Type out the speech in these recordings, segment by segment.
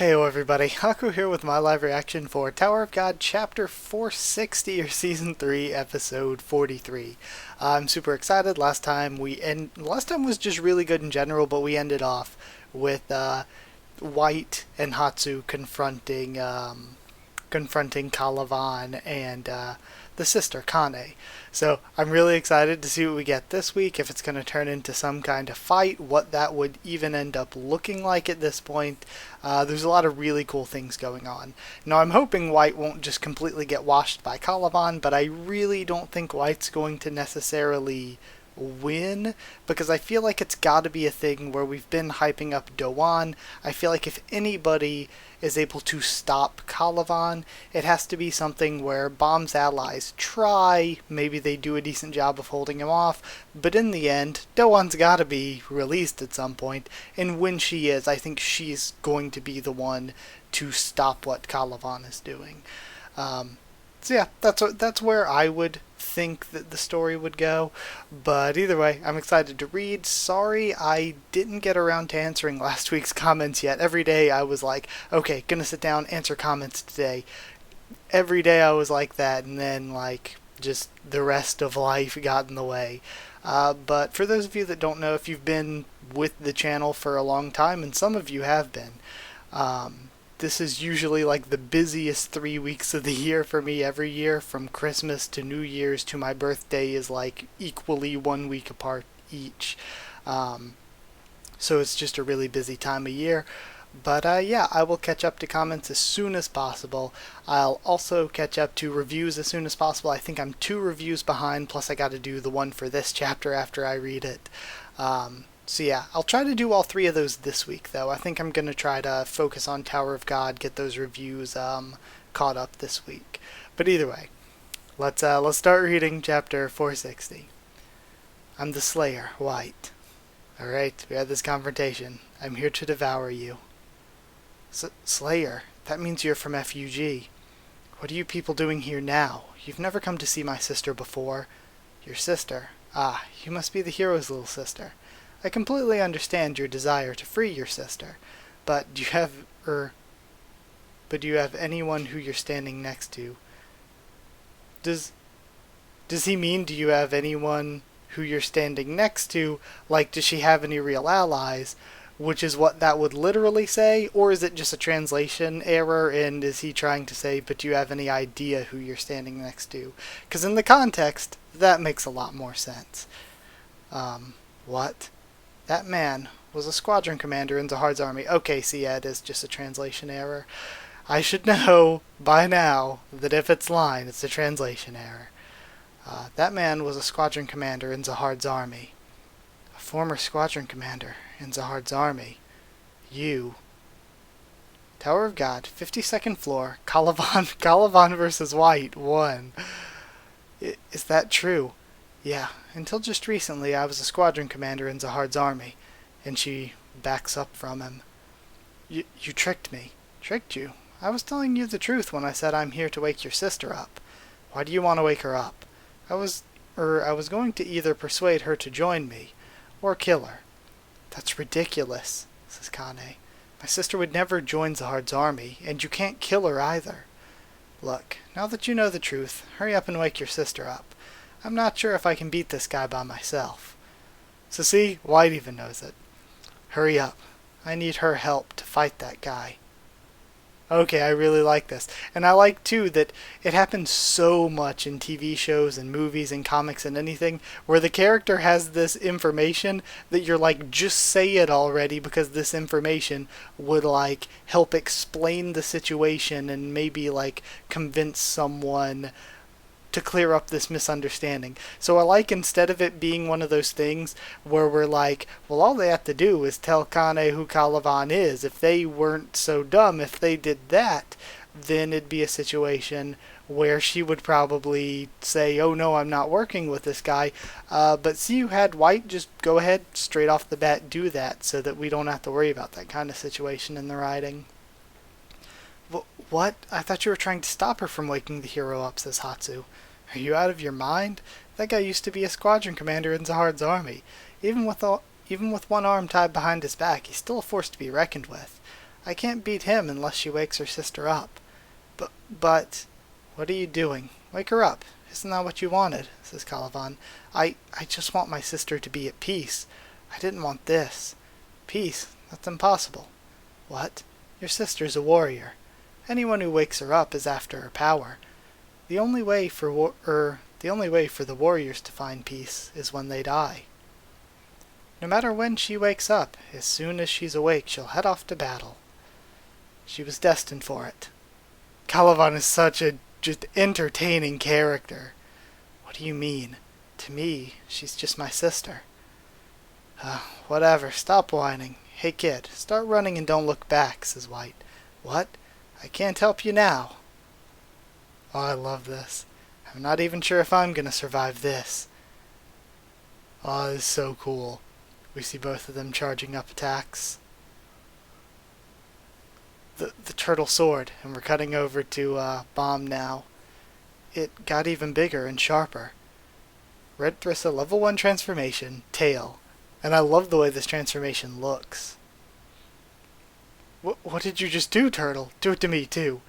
Heyo everybody, Haku here with my live reaction for Tower of God Chapter 460 or Season 3 Episode 43. I'm super excited. Last time was just really good in general, but we ended off with White and Hatsu confronting Calavan and the sister Kane. So I'm really excited to see what we get this week, if it's going to turn into some kind of fight, what that would even end up looking like at this point. There's a lot of really cool things going on. Now I'm hoping White won't just completely get washed by Calavan, but I really don't think White's going to necessarily win, because I feel like it's got to be a thing where we've been hyping up Doan. I feel like if anybody is able to stop Calavan, it has to be something where Bomb's allies try, maybe they do a decent job of holding him off, but in the end, Doan's got to be released at some point, and when she is, I think she's going to be the one to stop what Calavan is doing. So yeah, that's where I would think that the story would go. But either way, I'm excited to read. Sorry I didn't get around to answering last week's comments yet. Every day I was like, okay, gonna sit down, answer comments today. Every day I was like that, and then just the rest of life got in the way. But for those of you that don't know, if you've been with the channel for a long time, and some of you have been, this is usually the busiest 3 weeks of the year for me every year. From Christmas to New Year's to my birthday is equally 1 week apart each. So it's just a really busy time of year. But yeah, I will catch up to comments as soon as possible. I'll also catch up to reviews as soon as possible. I think I'm 2 reviews behind, plus I got to do the one for this chapter after I read it. So yeah, I'll try to do all 3 of those this week, though. I think I'm going to try to focus on Tower of God, get those reviews caught up this week. But either way, let's start reading chapter 460. I'm the Slayer, White. Alright, we had this confrontation. I'm here to devour you. Slayer? That means you're from FUG. What are you people doing here now? You've never come to see my sister before. Your sister? Ah, you must be the hero's little sister. I completely understand your desire to free your sister, but do you have anyone who you're standing next to? Does he mean, do you have anyone who you're standing next to? Does she have any real allies? Which is what that would literally say, or is it just a translation error, and is he trying to say, but do you have any idea who you're standing next to? Because in the context, that makes a lot more sense. What? That man was a squadron commander in Zahard's army. Okay, see, yeah, it is just a translation error. I should know by now that if it's line, it's a translation error. That man was a squadron commander in Zahard's army. A former squadron commander in Zahard's army. You. Tower of God, 52nd floor, Calavan versus White, 1. Is that true? Yeah, until just recently I was a squadron commander in Zahard's army. And she backs up from him. You tricked me. Tricked you? I was telling you the truth when I said I'm here to wake your sister up. Why do you want to wake her up? I was going to either persuade her to join me, or kill her. That's ridiculous, says Kane. My sister would never join Zahard's army, and you can't kill her either. Look, now that you know the truth, hurry up and wake your sister up. I'm not sure if I can beat this guy by myself. So see, White even knows it. Hurry up. I need her help to fight that guy. Okay, I really like this. And I like, too, that it happens so much in TV shows and movies and comics and anything, where the character has this information that you're just say it already, because this information would, help explain the situation and maybe, convince someone to clear up this misunderstanding. So I instead of it being one of those things where we're well, all they have to do is tell Kane who Calavan is. If they weren't so dumb, if they did that, then it'd be a situation where she would probably say, oh no, I'm not working with this guy. But see, you had White just go ahead, straight off the bat, do that, so that we don't have to worry about that kind of situation in the writing. What? I thought you were trying to stop her from waking the hero up, says Hatsu. Are you out of your mind? That guy used to be a squadron commander in Zahard's army. Even with one arm tied behind his back, he's still a force to be reckoned with. I can't beat him unless she wakes her sister up. But, what are you doing? Wake her up. Isn't that what you wanted? Says Caliban. I just want my sister to be at peace. I didn't want this. Peace? That's impossible. What? Your sister's a warrior. Anyone who wakes her up is after her power. The only way for the warriors to find peace is when they die. No matter when she wakes up, as soon as she's awake, she'll head off to battle. She was destined for it. Caliban is such a just entertaining character. What do you mean? To me, she's just my sister. Whatever, stop whining. Hey kid, start running and don't look back, says White. What? I can't help you now. Oh, I love this. I'm not even sure if I'm gonna survive this. Oh, this is so cool. We see both of them charging up attacks. The turtle sword, and we're cutting over to Bomb now. It got even bigger and sharper. Red Thrissa level 1 transformation, tail. And I love the way this transformation looks. What did you just do, Turtle? Do it to me, too.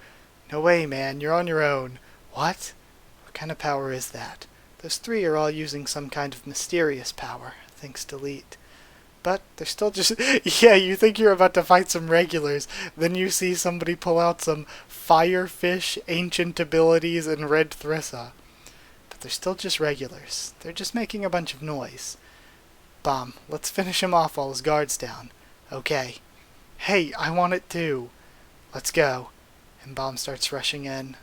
No way, man. You're on your own. What? What kind of power is that? Those three are all using some kind of mysterious power, thinks Delete. But they're still just... Yeah, you think you're about to fight some regulars, then you see somebody pull out some Firefish, Ancient Abilities, and Red Thrissa. But they're still just regulars. They're just making a bunch of noise. Bomb, let's finish him off while his guard's down. Okay. Hey, I want it too. Let's go. And Bomb starts rushing in.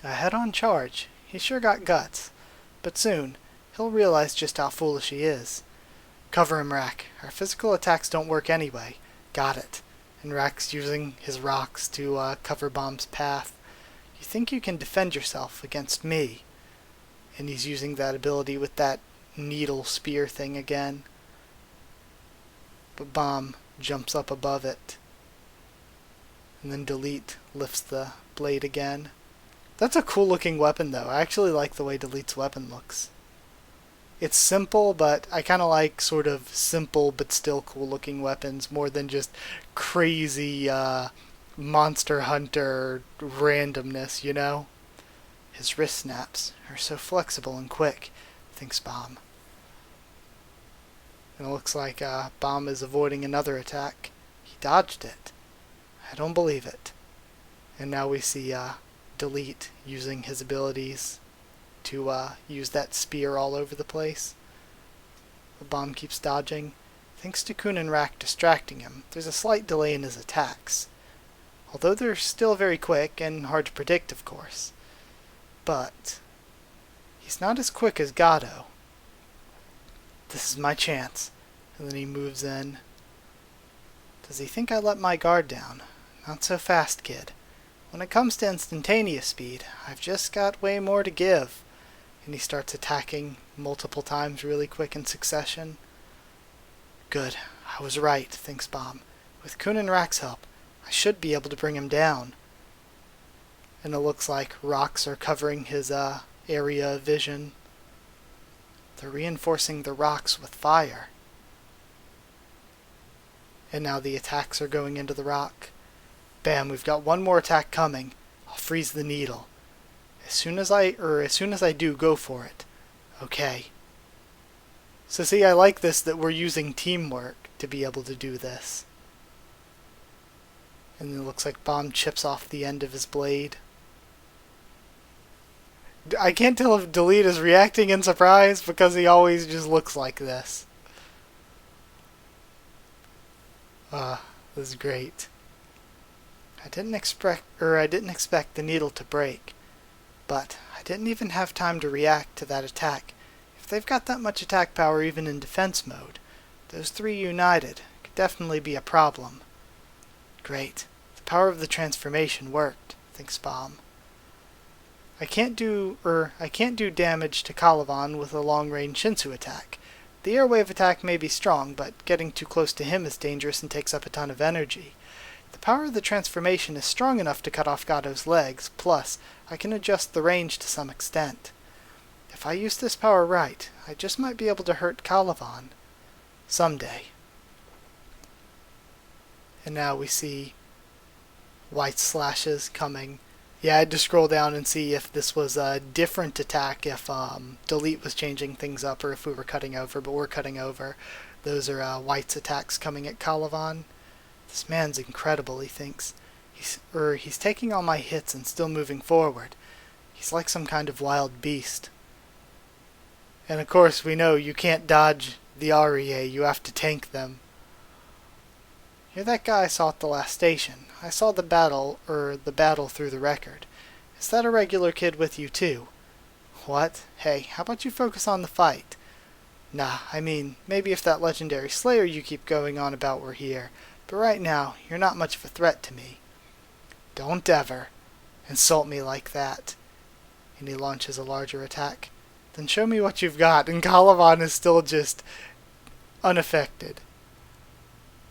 A head-on charge. He's sure got guts. But soon, he'll realize just how foolish he is. Cover him, Rack. Our physical attacks don't work anyway. Got it. And Rack's using his rocks to cover Bomb's path. You think you can defend yourself against me? And he's using that ability with that needle spear thing again. But Bomb jumps up above it. And then Delete lifts the blade again. That's a cool looking weapon though. I actually like the way Delete's weapon looks. It's simple, but I kind of like sort of simple but still cool looking weapons more than just crazy Monster Hunter randomness, you know? His wrist snaps are so flexible and quick, thinks Bomb. And it looks like Bomb is avoiding another attack. He dodged it. I don't believe it. And now we see Delete using his abilities to use that spear all over the place. The Bomb keeps dodging. Thanks to Coon and Rack distracting him, there's a slight delay in his attacks. Although they're still very quick and hard to predict, of course. But he's not as quick as Gato. This is my chance. And then he moves in. Does he think I let my guard down? Not so fast, kid. When it comes to instantaneous speed, I've just got way more to give. And he starts attacking multiple times really quick in succession. Good. I was right, thinks Bomb. With Coon and Rack's help, I should be able to bring him down. And it looks like rocks are covering his area of vision. They're reinforcing the rocks with fire. And now the attacks are going into the rock. Bam, we've got one more attack coming. I'll freeze the needle. As soon as I do, go for it. Okay. So see, I like this that we're using teamwork to be able to do this. And it looks like Bomb chips off the end of his blade. I can't tell if Delete is reacting in surprise because he always just looks like this. This is great. I didn't expect the needle to break, but I didn't even have time to react to that attack. If they've got that much attack power even in defense mode, those three united could definitely be a problem. Great. The power of the transformation worked, thinks Bomb. I can't do damage to Caliban with a long-range Shinsu attack. The airwave attack may be strong, but getting too close to him is dangerous and takes up a ton of energy. The power of the transformation is strong enough to cut off Gato's legs, plus I can adjust the range to some extent. If I use this power right, I just might be able to hurt Caliban. Someday. And now we see white slashes coming. Yeah, I had to scroll down and see if this was a different attack, if delete was changing things up, or if we were cutting over, but we're cutting over. Those are white's attacks coming at Calavan. This man's incredible, he thinks. He's taking all my hits and still moving forward. He's like some kind of wild beast. And of course we know you can't dodge the Arie, you have to tank them. You're that guy I saw at the last station. I saw the battle through the record. Is that a regular kid with you too? What? Hey, how about you focus on the fight? Nah, I mean, maybe if that legendary slayer you keep going on about were here, but right now, you're not much of a threat to me. Don't ever insult me like that. And he launches a larger attack. Then show me what you've got, and Calavan is still just unaffected.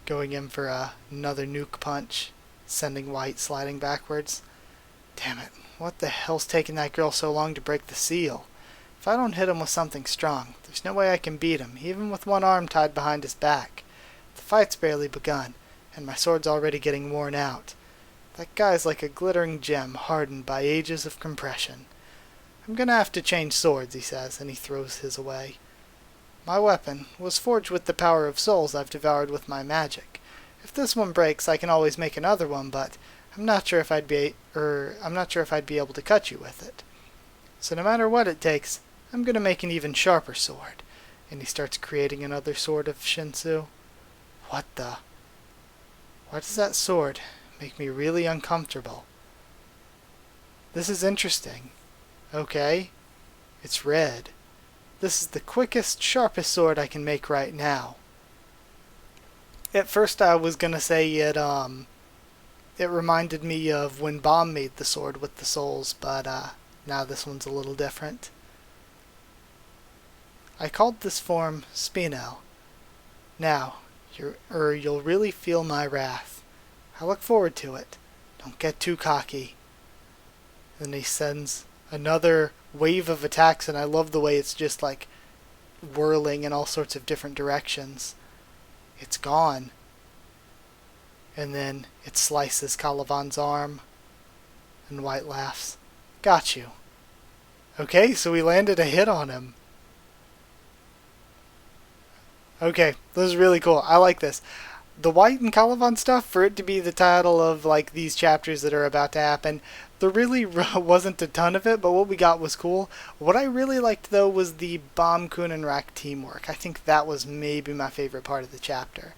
Going in for another nuke punch, sending white sliding backwards. Damn it, what the hell's taking that girl so long to break the seal? If I don't hit him with something strong, there's no way I can beat him, even with one arm tied behind his back. The fight's barely begun, and my sword's already getting worn out. That guy's like a glittering gem hardened by ages of compression. I'm gonna have to change swords, he says, and he throws his away. My weapon was forged with the power of souls I've devoured with my magic. If this one breaks, I can always make another one, but I'm not sure if I'd be able to cut you with it. So no matter what it takes, I'm gonna make an even sharper sword. And he starts creating another sword of Shinsu. What the? Why does that sword make me really uncomfortable? This is interesting. Okay. It's red. This is the quickest, sharpest sword I can make right now. At first I was gonna say it reminded me of when Baum made the sword with the souls, but now this one's a little different. I called this form Spinel. Now, you'll really feel my wrath. I look forward to it. Don't get too cocky. Then he sends another wave of attacks, and I love the way it's just like whirling in all sorts of different directions. It's gone. And then it slices Calavan's arm, and White laughs. Got you. Okay, so we landed a hit on him. Okay, this is really cool. I like this. The White and Calavan stuff, for it to be the title of like these chapters that are about to happen, there really wasn't a ton of it, but what we got was cool. What I really liked though was the Baum, Kuhn, and Rack teamwork. I think that was maybe my favorite part of the chapter.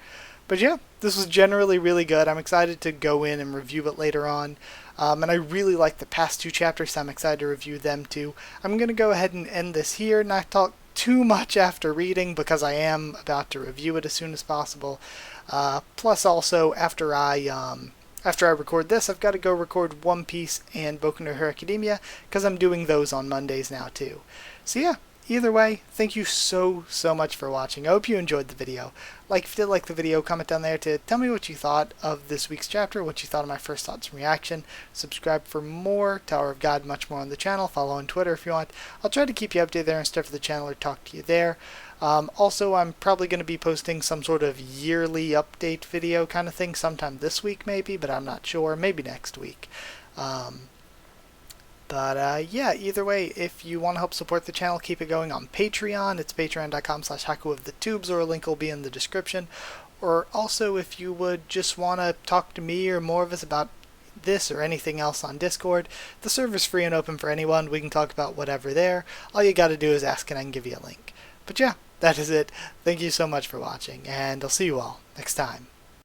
But yeah, this was generally really good. I'm excited to go in and review it later on. And I really like the past two chapters, so I'm excited to review them too. I'm going to go ahead and end this here, not talk too much after reading, because I am about to review it as soon as possible. Plus also, after I record this, I've got to go record One Piece and Boku no Hero Academia, because I'm doing those on Mondays now too. So yeah, either way, thank you so much for watching. I hope you enjoyed the video. If you did like the video, comment down there to tell me what you thought of this week's chapter, what you thought of my first thoughts and reaction. Subscribe for more Tower of God, much more on the channel. Follow on Twitter if you want. I'll try to keep you updated there and stuff for the channel or talk to you there. Also, I'm probably going to be posting some sort of yearly update video kind of thing sometime this week maybe, but I'm not sure. Maybe next week. Yeah, either way, if you want to help support the channel, keep it going on Patreon. It's patreon.com/HakuOfTheTubes, or a link will be in the description. Or also, if you would just want to talk to me or more of us about this or anything else on Discord, the server's free and open for anyone. We can talk about whatever there. All you gotta do is ask and I can give you a link. But yeah, that is it. Thank you so much for watching, and I'll see you all next time.